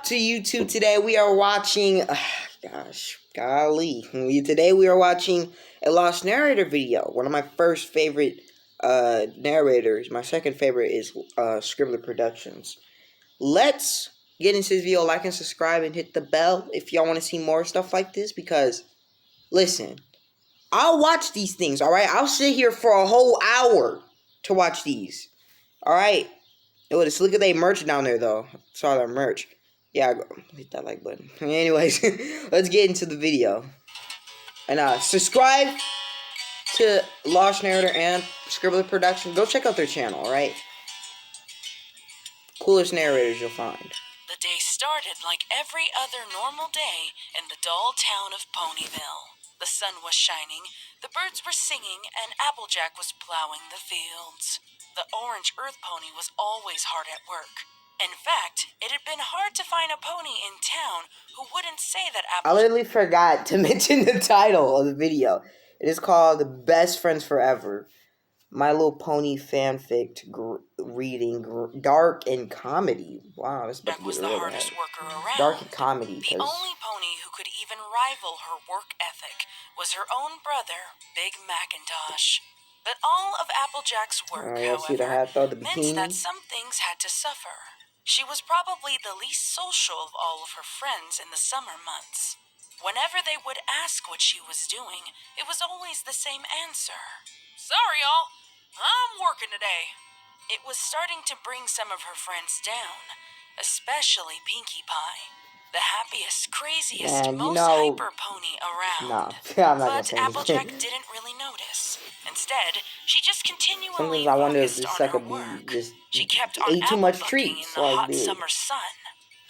up to YouTube? Today we are watching, today we are watching a Lost Narrator video. One of my first favorite narrators. My second favorite is Scribbler Productions. Let's get into this video. Like and subscribe and hit the bell if y'all want to see more stuff like this, because listen, I'll watch these things, alright? I'll sit here for a whole hour to watch these. Alright? Let's look at their merch down there, though. Saw their merch. Yeah, hit that like button. Anyways, let's get into the video. And subscribe to Lost Narrator and Scribbler Production. Go check out their channel, alright? Coolest narrators you'll find. The day started like every other normal day in the dull town of Ponyville. The sun was shining, the birds were singing, and Applejack was plowing the fields. The orange earth pony was always hard at work. In fact, it had been hard to find a pony in town who wouldn't say that Applejack... I literally forgot to mention the title of the video. It is called Best Friends Forever. My Little Pony fanfic reading, dark and comedy. Wow, this Jack was the hardest worker around. Dark and comedy. The only pony who could even rival her work ethic was her own brother, Big Macintosh. But all of Applejack's work, however, meant that some things had to suffer. She was probably the least social of all of her friends in the summer months. Whenever they would ask what she was doing, it was always the same answer. Sorry, y'all. I'm working today. It was starting to bring some of her friends down, especially Pinkie Pie, the happiest, craziest, most hyper pony around. No, I'm not but Applejack didn't really notice. Instead, she just continually I wonder if focused this on her work. She kept on ate too much treats in the hot summer sun.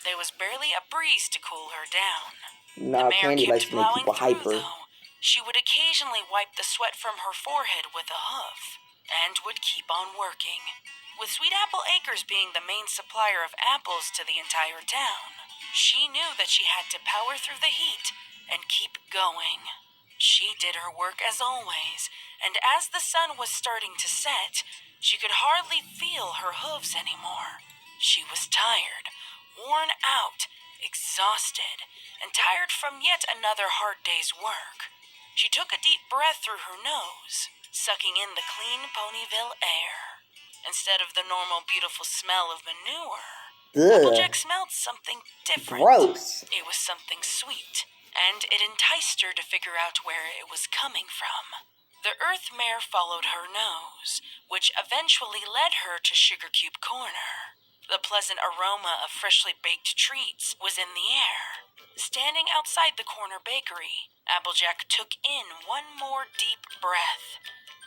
There was barely a breeze to cool her down. No, Candy likes to make people hyper. Though. She would occasionally wipe the sweat from her forehead with a hoof, and would keep on working. With Sweet Apple Acres being the main supplier of apples to the entire town, she knew that she had to power through the heat and keep going. She did her work as always, and as the sun was starting to set, she could hardly feel her hooves anymore. She was tired, worn out, exhausted, and tired from yet another hard day's work. She took a deep breath through her nose, sucking in the clean Ponyville air. Instead of the normal beautiful smell of manure, Applejack smelled something different. Gross. It was something sweet, and it enticed her to figure out where it was coming from. The Earth Mare followed her nose, which eventually led her to Sugar Cube Corner. The pleasant aroma of freshly baked treats was in the air. Standing outside the corner bakery, Applejack took in one more deep breath.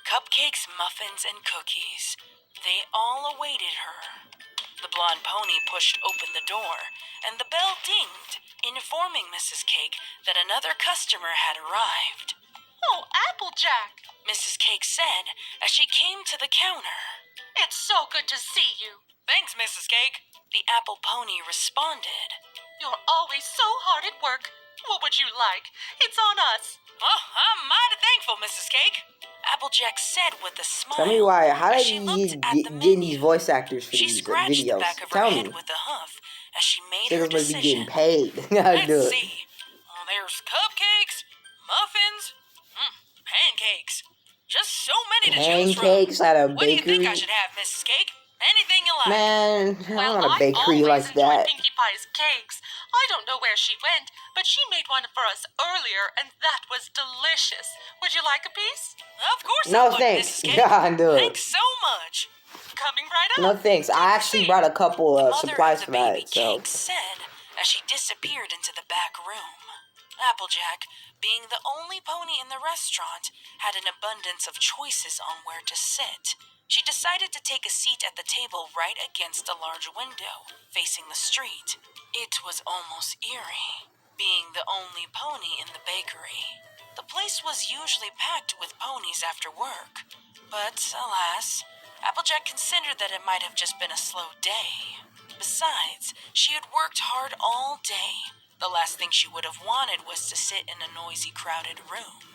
Cupcakes, muffins, and cookies. They all awaited her. The blonde pony pushed open the door, and the bell dinged, informing Mrs. Cake that another customer had arrived. "Oh, Applejack," Mrs. Cake said as she came to the counter. "It's so good to see you." "Thanks, Mrs. Cake," the apple pony responded. "You're always so hard at work. What would you like? It's on us." "Oh, I'm mighty thankful, Mrs. Cake," Applejack said with a smile. Tell me why. How did you get these voice actors for these videos? The back of her head with a hoof as she made her decision. Be getting paid. Let's see. There's cupcakes, muffins, pancakes. Just so many to choose from. Pancakes at a bakery. What do you think I should have, Mrs. Cake? Anything you like. Man, I don't want a bakery like that. I always enjoy Pinkie Pie's cakes. I don't know where she went, but she made one for us earlier, and that was delicious. Would you like a piece? Of course no, I would, thanks. Mrs. Cake. Yeah, do it. Thanks so much. Coming right up. No thanks. I actually brought a couple of supplies for that. So. Cake said as she disappeared into the back room. Applejack, being the only pony in the restaurant, had an abundance of choices on where to sit. She decided to take a seat at the table right against a large window, facing the street. It was almost eerie, being the only pony in the bakery. The place was usually packed with ponies after work, but alas, Applejack considered that it might have just been a slow day. Besides, she had worked hard all day. The last thing she would have wanted was to sit in a noisy, crowded room.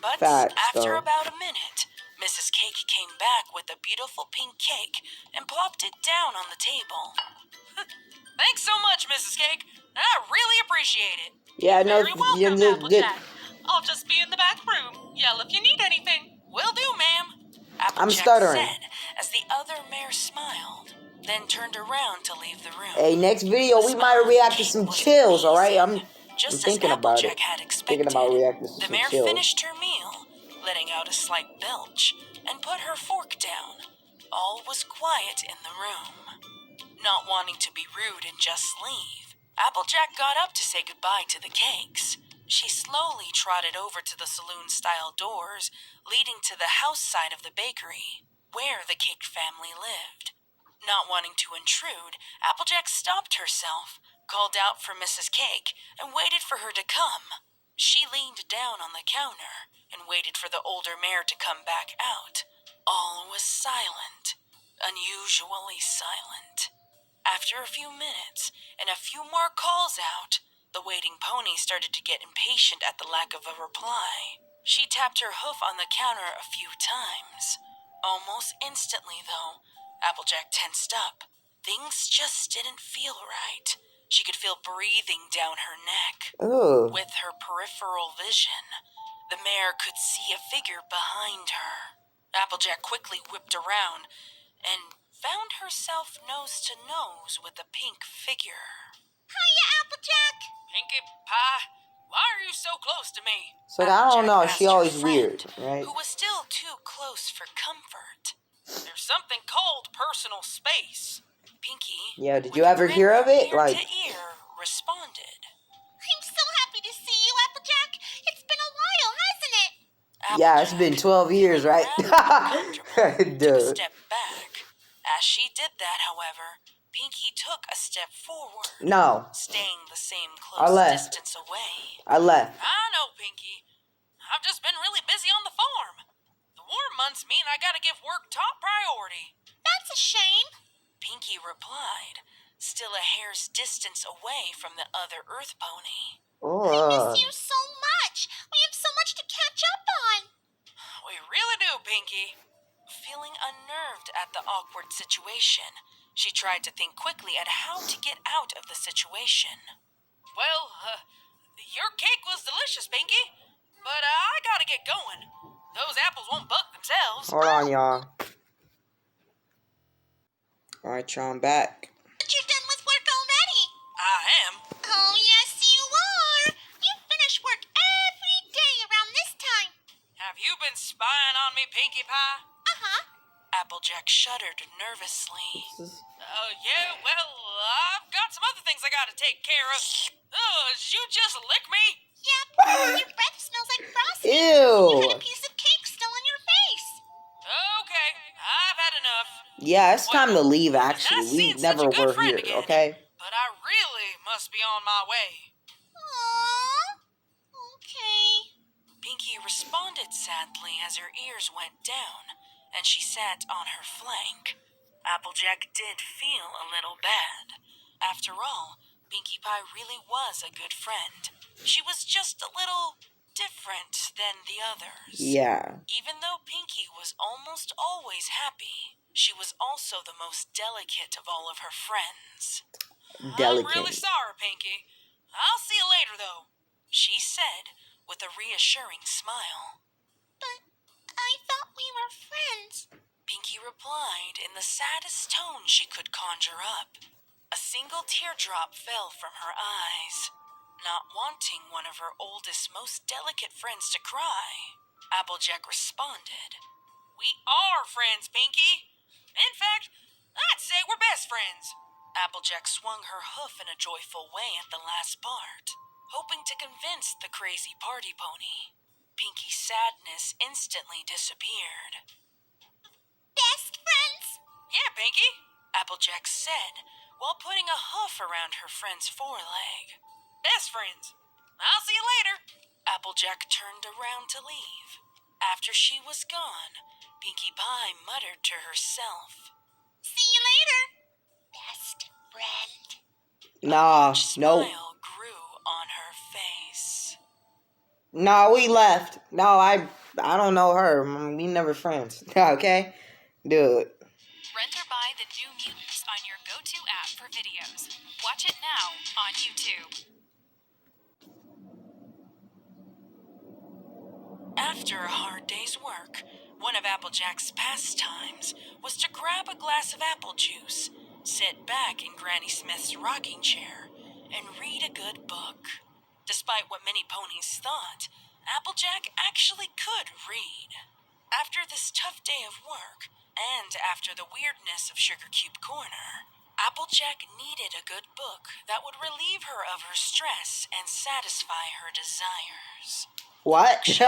But after about a minute, Mrs. Cake came back with a beautiful pink cake and plopped it down on the table. Thanks so much, Mrs. Cake. I really appreciate it. Yeah, no, Very welcome, Applejack. I'll just be in the back room. Yell if you need anything. Will do, ma'am. I'm Applejack stuttering. said as the other mayor smiled, then turned around to leave the room. Hey, next video we might react to some chills, alright? I'm thinking about it. Thinking about reacting to The some mayor chills. finished her meal, letting out a slight belch, and put her fork down. All was quiet in the room. Not wanting to be rude and just leave, Applejack got up to say goodbye to the cakes. She slowly trotted over to the saloon-style doors leading to the house side of the bakery, where the Cake family lived. Not wanting to intrude, Applejack stopped herself, called out for Mrs. Cake, and waited for her to come. She leaned down on the counter and waited for the older mayor to come back out. All was silent, unusually silent. After a few minutes and a few more calls out, the waiting pony started to get impatient at the lack of a reply. She tapped her hoof on the counter a few times. Almost instantly, though, Applejack tensed up. Things just didn't feel right. She could feel breathing down her neck. Ugh. With her peripheral vision, the mayor could see a figure behind her. Applejack quickly whipped around and found herself nose to nose with the pink figure. Hiya, Applejack. Pinkie Pie, why are you so close to me? So I don't know, Applejack she asked her always friend, weird, right? Who was still too close for comfort. There's something called personal space. Pinkie, Yeah, did with you a ever grin hear of from it? ear Like, to ear, responded. I'm so happy to see you, Applejack. It's been a while, hasn't it? yeah, it's been 12 years, right? Took a Dude. step back. As she did that, however, Pinkie took a step forward. No. Staying the same I close left. distance away. I left. I know, Pinkie. I've just been really busy on the farm. The warm months mean I gotta give work top priority. That's a shame. Pinkie replied, still a hair's distance away from the other earth pony. I miss Oh. you so much. We have so much to catch up on. We really do, Pinkie. Feeling unnerved at the awkward situation, she tried to think quickly at how to get out of the situation. Well, your cake was delicious, Pinkie, but I gotta get going. Those apples won't bug themselves. Hold on, y'all. Alright, y'all, I'm back. But you're done with work already. I am. Oh, yes, you are. You finish work every day around this time. Have you been spying on me, Pinkie Pie? Uh-huh. Applejack shuddered nervously. This is- Yeah, well, I've got some other things I gotta take care of. Did you just lick me? Yep. Your breath smells like frosting. Ew. You had a piece of cake still on your face. Okay, I've had enough. Yeah, it's time to leave, Well, actually. nice We seeing such never a good were friend here, again. okay? But I really must be on my way. Aww. Okay. Pinkie responded sadly as her ears went down, and she sat on her flank. Applejack did feel a little bad. After all, Pinkie Pie really was a good friend. She was just a little different than the others. Yeah. Even though Pinkie was almost always happy, she was also the most delicate of all of her friends. I'm really Delicate. sorry, Pinkie. I'll see you later, though, she said with a reassuring smile. But I thought we were friends. Pinkie replied in the saddest tone she could conjure up. A single teardrop fell from her eyes. Not wanting one of her oldest, most delicate friends to cry, Applejack responded, We are friends, Pinkie. In fact, I'd say we're best friends. Applejack swung her hoof in a joyful way at the last part, hoping to convince the crazy party pony. Pinkie's sadness instantly disappeared. Best friends? Yeah, Pinkie, Applejack said, while putting a hoof around her friend's foreleg. Best friends. I'll see you later. Applejack turned around to leave. After she was gone, Pinkie Pie muttered to herself, See you later. Best friend. Nah, A no. smile grew on her face. No, we left. No, I don't know her. We never friends. Okay? Dude. Rent or buy the New Mutants on your go-to app for videos. Watch Watch it now on YouTube. After a hard day's work, one of Applejack's pastimes was to grab a glass of apple juice, sit back in Granny Smith's rocking chair, and read a good book. Despite what many ponies thought, Applejack actually could read. After this tough day of work, and after the weirdness of Sugar Cube Corner, Applejack needed a good book that would relieve her of her stress and satisfy her desires. What? The book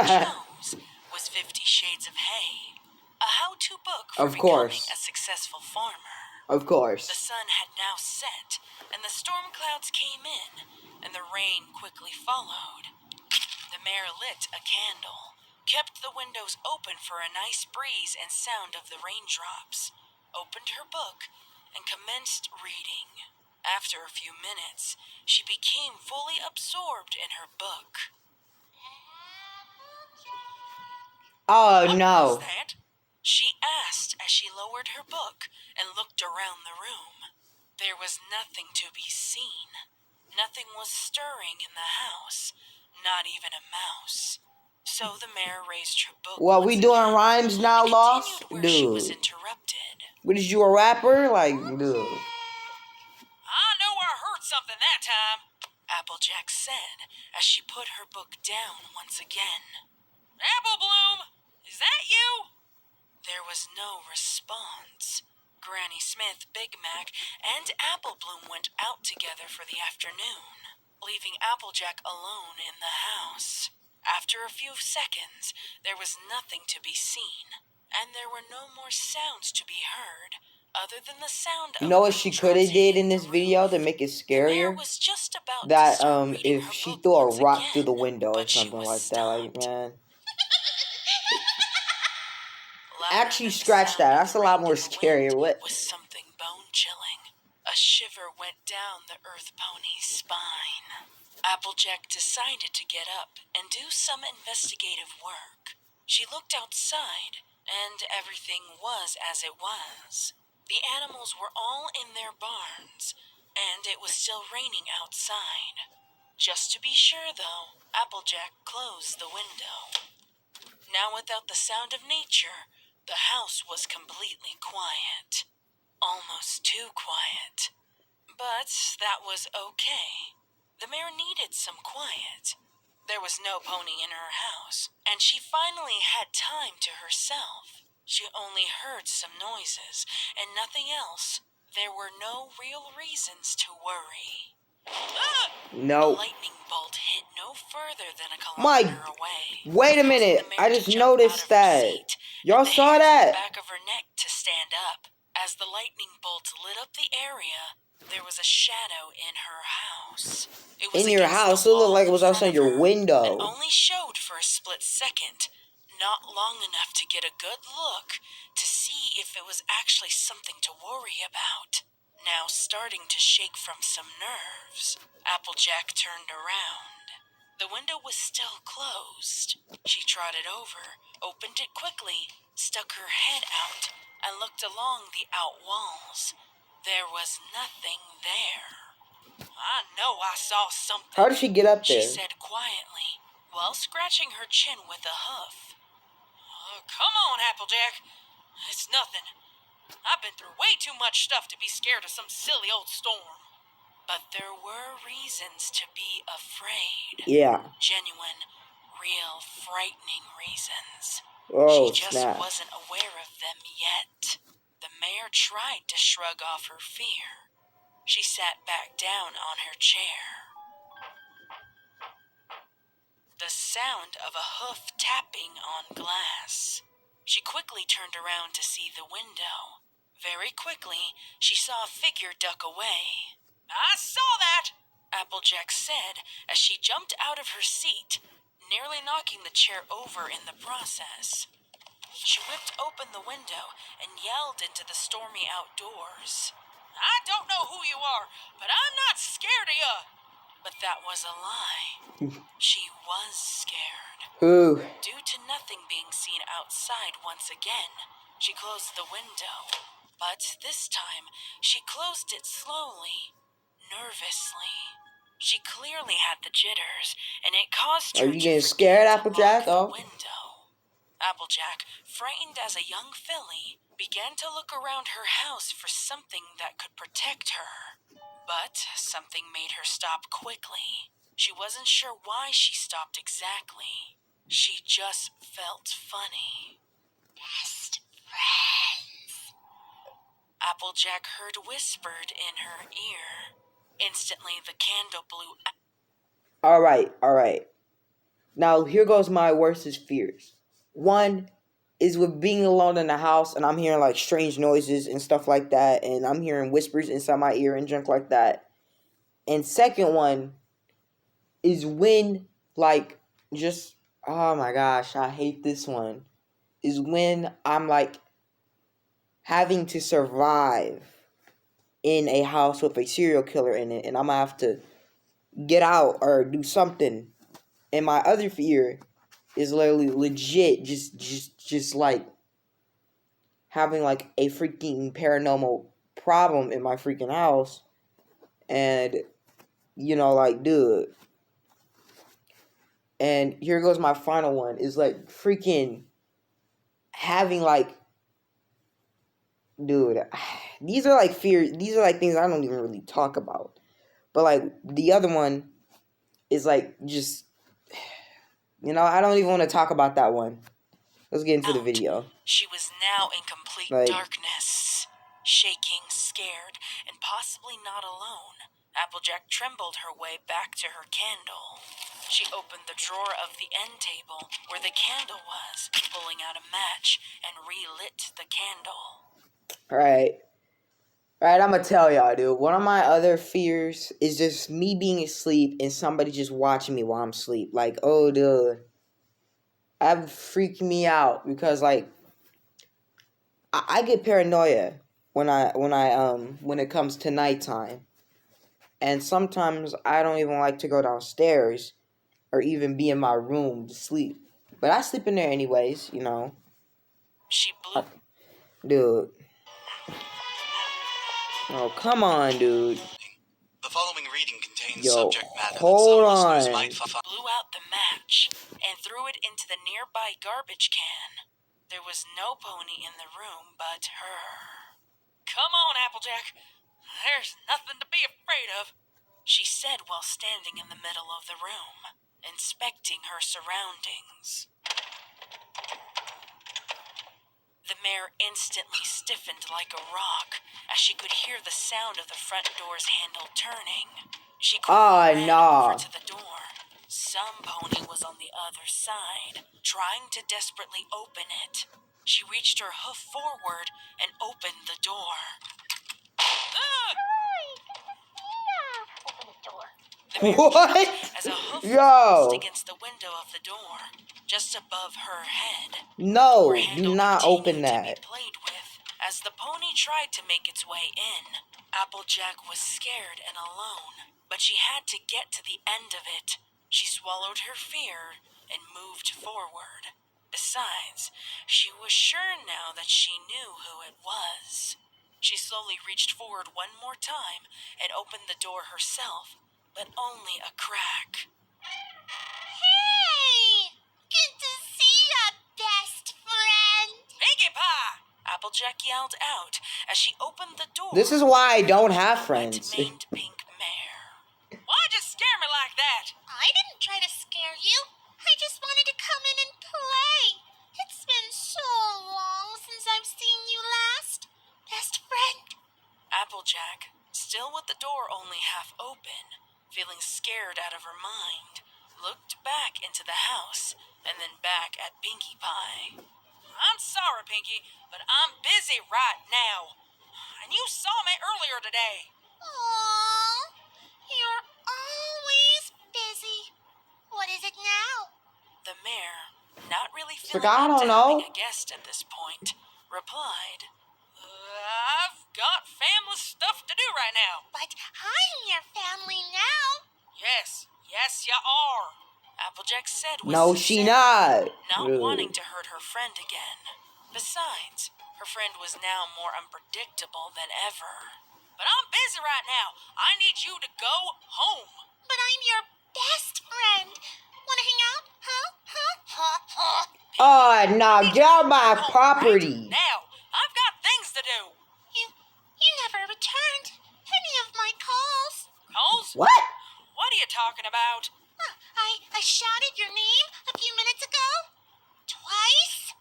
she chose was 50 Shades of Hay, a how-to book for Of becoming course. a successful farmer. Of course. The sun had now set, and the storm clouds came in, and the rain quickly followed. The mare lit a candle, kept the windows open for a nice breeze and sound of the raindrops, opened her book, and commenced reading. After a few minutes, she became fully absorbed in her book. Oh What no. was that? She asked as she lowered her book and looked around the room. There was nothing to be seen. Nothing was stirring in the house, not even a mouse. So the mare raised her book. What, we once doing again rhymes now, and Lost? continued where she was Dude. interrupted. What, is you a rapper? Like, dude. I know I heard something that time, Applejack said as she put her book down once again. Apple Bloom, is that you? There was no response. Granny Smith, Big Mac, and Apple Bloom went out together for the afternoon, leaving Applejack alone in the house. After a few seconds, there was nothing to be seen, and there were no more sounds to be heard, other than the sound You of know what she could have did in this video to make it The mare scarier? was just about to That start reading if her she book threw a once rock through again, the window or but she something was like that, like, stopped. man. Louder Actually, than the scratch sound that. of That's the a lot rain more in the wind scarier. What? was something bone-chilling. A shiver went down the Earth Pony's spine. Applejack decided to get up and do some investigative work. She looked outside, and everything was as it was. The animals were all in their barns, and it was still raining outside. Just to be sure, though, Applejack closed the window. Now, without the sound of nature, the house was completely quiet. Almost too quiet. But that was okay. The mare needed some quiet. There was no pony in her house, and she finally had time to herself. She only heard some noises, and nothing else. There were no real reasons to worry. Ah! A No. lightning bolt hit no further than a My. kilometer away. Wait a causing minute. the mare I to just jump out noticed of her that. seat, Y'all and the saw hairs on that? the back of her neck to stand up. As the lightning bolt lit up the area, there was a shadow in her house. It was In your against house? the It looked wall like it in was front outside of your her, window. and only showed for a split second, not long enough to get a good look to see if it was actually something to worry about. Now starting to shake from some nerves, Applejack turned around. The window was still closed. She trotted over, opened it quickly, stuck her head out, and looked along the out walls. There was nothing there. I know I saw something, How did she get up she there? said quietly, while scratching her chin with a hoof. Come on, Applejack. It's nothing. I've been through way too much stuff to be scared of some silly old storm. But there were reasons to be afraid. Yeah. Genuine, real, frightening reasons. Oh, She just snap. wasn't aware of them yet. The mare tried to shrug off her fear. She sat back down on her chair. The sound of a hoof tapping on glass. She quickly turned around to see the window. Very quickly, she saw a figure duck away. I saw that, Applejack said as she jumped out of her seat, nearly knocking the chair over in the process. She whipped open the window and yelled into the stormy outdoors. I don't know who you are, but I'm not scared of you. But that was a lie. She was scared. Ooh. Due to nothing being seen outside once again, she closed the window. But this time, she closed it slowly. nervously. She clearly had the jitters, and it caused Are her you to getting forget scared, to Applejack? lock the Oh. window. Applejack, frightened as a young filly, began to look around her house for something that could protect her. But something made her stop quickly. She wasn't sure why she stopped exactly. She just felt funny. Best friends, Applejack heard whispered in her ear. Instantly, the candle blew out. Alright. Now, here goes my worstest fears. One is with being alone in the house and I'm hearing like strange noises and stuff like that, and I'm hearing whispers inside my ear and junk like that. And second one is when, like, just, oh my gosh, I hate this one, is when I'm like having to survive in a house with a serial killer in it, and I'm gonna have to get out or do something. And my other fear is literally legit just like having like a freaking paranormal problem in my freaking house. And like, dude. And here goes my final one, is like freaking having like, dude, these are like fears, these are like things I don't even really talk about. But like the other one is like just, I don't even want to talk about that one. Let's get into the video. She was now in complete darkness, shaking, scared, and possibly not alone. Applejack trembled her way back to her candle. She opened the drawer of the end table where the candle was, pulling out a match, and relit the candle. Alright, I'm gonna tell y'all, dude. One of my other fears is just me being asleep and somebody just watching me while I'm asleep. Like, oh, dude. That freaked me out because, like, I get paranoia when it comes to nighttime. And sometimes I don't even like to go downstairs or even be in my room to sleep. But I sleep in there anyways, She blew. Dude. Oh, come on, dude. The following reading contains Yo, subject matter that hold some listeners on. might Blew out the match and threw it into the nearby garbage can. There was no pony in the room but her. Come on, Applejack. There's nothing to be afraid of, she said while standing in the middle of the room, inspecting her surroundings. The mare instantly stiffened like a rock as she could hear the sound of the front door's handle turning. She ran over to the door. Some pony was on the other side, trying to desperately open it. She reached her hoof forward and opened the door. Open the door. The mare What? as a hoof Yo. pressed against the window of the door, just above her head. No, The do not open that. to be played with as the pony tried to make its way in. Applejack was scared and alone, but she had to get to the end of it. She swallowed her fear and moved forward. Besides, she was sure now that she knew who it was. She slowly reached forward one more time and opened the door herself, but only a crack. Hey! Good to see ya, best friend! Pinkie Pie! Applejack yelled out as she opened the door. This is why I don't have friends. Wet-maned pink mare. Why'd you scare me like that? I didn't try to scare you. I just wanted to come in and play. It's been so long since I've seen you last, best friend. Applejack, still with the door only half open, feeling scared out of her mind, looked back into the house and then back at Pinkie Pie. I'm sorry, Pinkie, but I'm busy right now. And you saw me earlier today. Aww, you're always busy. What is it now? The mare, not really feeling I up don't to know. having a guest at this point, replied, I've got family stuff to do right now. But I'm your family now. Yes, you are. Applejack said with No, she sincerity, not. not wanting to hurt her friend again. Besides, her friend was now more unpredictable than ever. But I'm busy right now. I need you to go home. But I'm your best friend. Wanna hang out? Huh? Oh, no, get out my Home property. right now. I've got things to do. You never returned any of my calls. Calls? What? What are you talking about? I shouted your name a few minutes ago. Twice.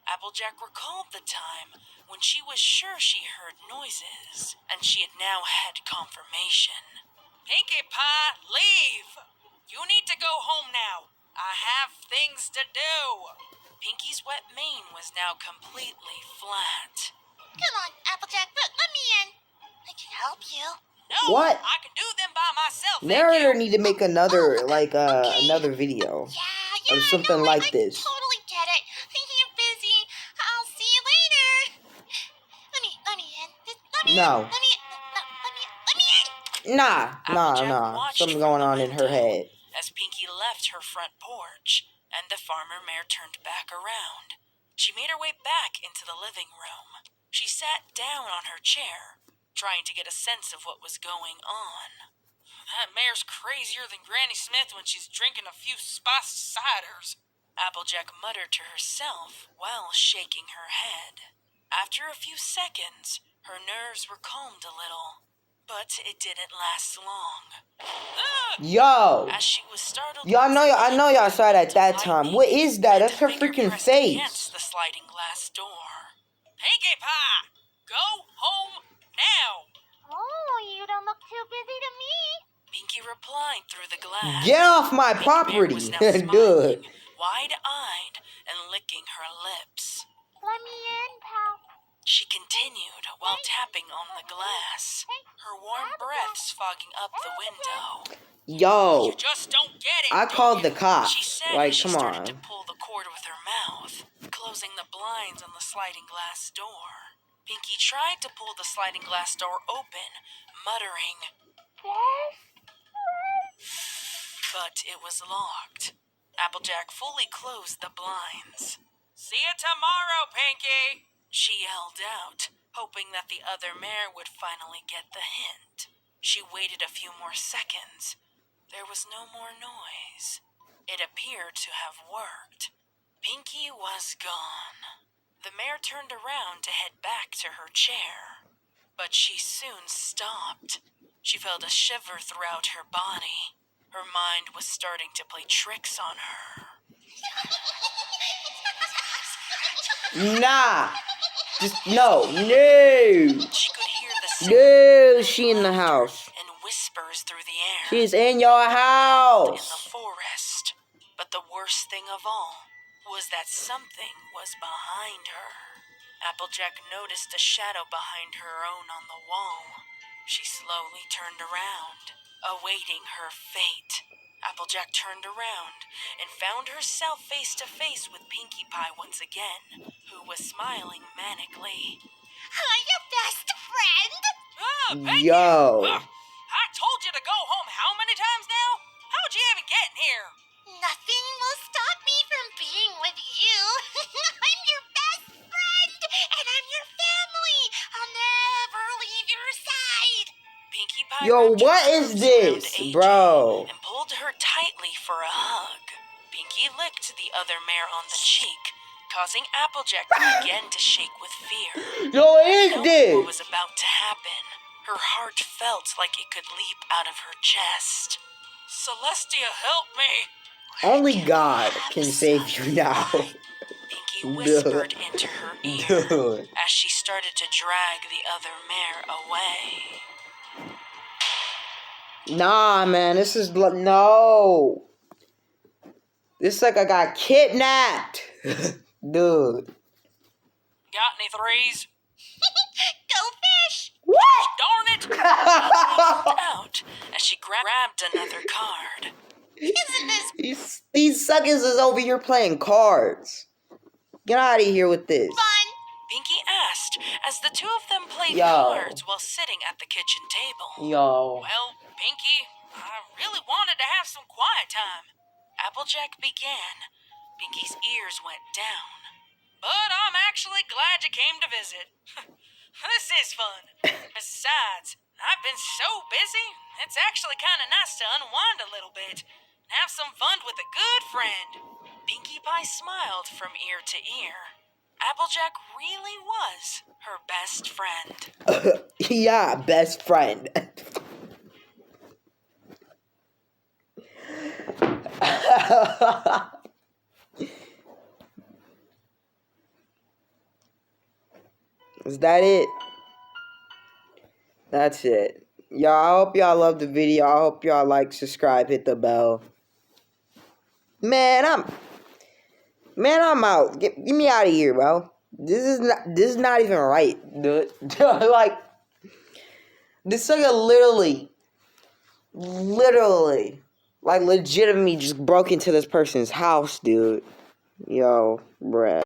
Applejack recalled the time when she was sure she heard noises, and she had now had confirmation. Pinkie Pie, leave! You need to go home now. I have things to do. Pinkie's wet mane was now completely flat. Come on, Applejack, let me in. I can help you. No, What? I can do them by myself, thank Narrator you. need to make another, okay. another video Yeah, of something no, like I this. totally get it. You're busy. I'll see you later. Let me in. No. Let me in. Nah. watched Something from going the on in her window head. as Pinkie left her front porch and the farmer mare turned back around. She made her way back into the living room. She sat down on her chair, trying to get a sense of what was going on. That mare's crazier than Granny Smith when she's drinking a few spiced ciders, Applejack muttered to herself while shaking her head. After a few seconds, her nerves were calmed a little, but it didn't last long. Yo. As she was startled, Yo, I know y'all saw it at that time. What is that? That's her freaking face. Against the sliding glass door. Pinkie Pie, go home now. Oh, you don't look too busy to me. Pinkie replied through the glass. Get off my Pinkie Bear property. was now Dude. smiling, wide-eyed and licking her lips. Let me in, pal. She continued while tapping on the glass, her warm breaths fogging up the window. Yo. You just don't get it, I do called you? the cops. She said Like, as she come started on. to pull the cord with her mouth, closing the blinds on the sliding glass door. Pinkie tried to pull the sliding glass door open, muttering, but it was locked. Applejack fully closed the blinds. See you tomorrow, Pinkie! She yelled out, hoping that the other mare would finally get the hint. She waited a few more seconds. There was no more noise. It appeared to have worked. Pinkie was gone. The mare turned around to head back to her chair, but she soon stopped. She felt a shiver throughout her body. Her mind was starting to play tricks on her. Nah. Just no. She could hear the No, she in the house. and whispers through the air. She's in your In the house. forest. But the worst thing of all was that something was behind her. Applejack noticed a shadow behind her own on the wall. She slowly turned around, awaiting her fate. Applejack turned around and found herself face to face with Pinkie Pie once again, who was smiling manically. I'm your best friend. Pinkie! Yo. I told you to go home how many times now? How'd you even get here? Nothing will stop me from being with you. I'm your best friend, and I'm your family. I'll never leave your side. Pinkie Pie Yo, wrapped her what is arms around this, AJ bro? and pulled her tightly for a hug. Pinkie licked the other mare on the cheek, causing Applejack again to shake with fear. Yo, what is Knowing this? what was about to happen, her heart felt like it could leap out of her chest. Celestia, help me! Only God can save you now. Pinkie whispered into her ear Dude. as she started to drag the other mare away. Nah, man, this is no. This is like I got kidnapped. Dude. Got any threes? Go fish. What? Darn it! Called out as she grabbed another card. Isn't this These suckers is over here playing cards. Get out of here with this. fun? Pinkie asked as the two of them played Yo. cards while sitting at the kitchen table. Yo. Well, Pinkie, I really wanted to have some quiet time. Applejack began. Pinkie's ears went down. But I'm actually glad you came to visit. This is fun. Besides, I've been so busy, it's actually kind of nice to unwind a little bit and have some fun with a good friend. Pinkie Pie smiled from ear to ear. Applejack really was her best friend. Yeah, best friend. Is that it? That's it. Y'all, I hope y'all love the video. I hope y'all like, subscribe, hit the bell. Man, I'm out. Get me out of here, bro. This is not even right, dude. Like, this nigga literally, like, legitimately just broke into this person's house, dude. Yo, bruh.